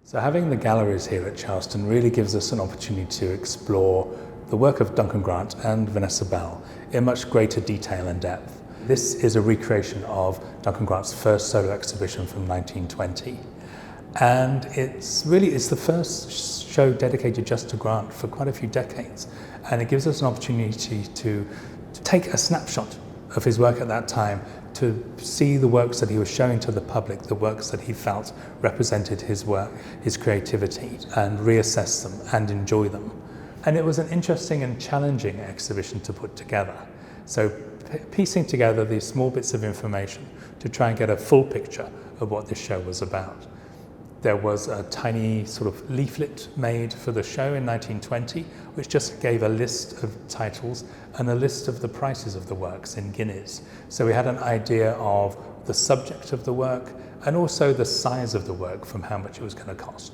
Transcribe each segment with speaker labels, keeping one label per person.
Speaker 1: So having the galleries here at Charleston really gives us an opportunity to explore the work of Duncan Grant and Vanessa Bell in much greater detail and depth. This is a recreation of Duncan Grant's first solo exhibition from 1920. And it's the first show dedicated just to Grant for quite a few decades. And it gives us an opportunity to take a snapshot of his work at that time, to see the works that he was showing to the public, the works that he felt represented his work, his creativity, and reassess them and enjoy them. And it was an interesting and challenging exhibition to put together. So piecing together these small bits of information to try and get a full picture of what this show was about. There was a tiny sort of leaflet made for the show in 1920, which just gave a list of titles and a list of the prices of the works in guineas. So we had an idea of the subject of the work and also the size of the work from how much it was going to cost.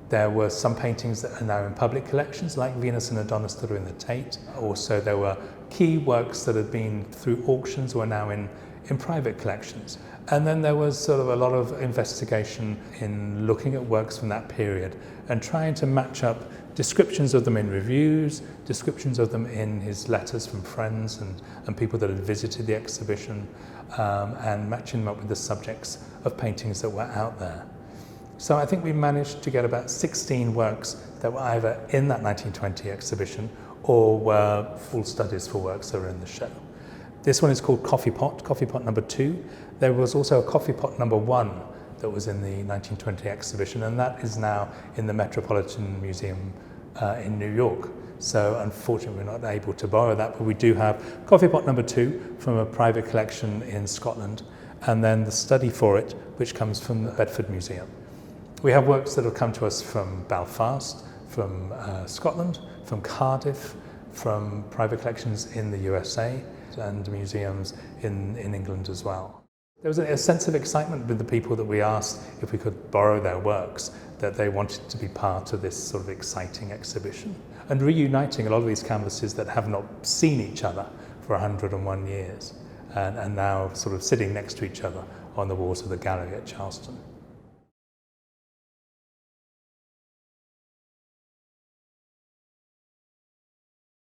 Speaker 1: There were some paintings that are now in public collections, like Venus and Adonis, that are in the Tate. Also, there were key works that had been through auctions or are now in private collections. And then there was sort of a lot of investigation in looking at works from that period and trying to match up descriptions of them in reviews, descriptions of them in his letters from friends and people that had visited the exhibition, and matching them up with the subjects of paintings that were out there. So I think we managed to get about 16 works that were either in that 1920 exhibition or were full studies for works that are in the show. This one is called Coffee Pot number 2. There was also a Coffee Pot number 1 that was in the 1920 exhibition, and that is now in the Metropolitan Museum in New York. So unfortunately we're not able to borrow that, but we do have Coffee Pot number 2 from a private collection in Scotland, and then the study for it, which comes from the Bedford Museum. We have works that have come to us from Belfast, from Scotland, from Cardiff, from private collections in the USA, and museums in England as well. There was a sense of excitement with the people that we asked if we could borrow their works, that they wanted to be part of this sort of exciting exhibition. And reuniting a lot of these canvases that have not seen each other for 101 years, and now sort of sitting next to each other on the walls of the gallery at Charleston.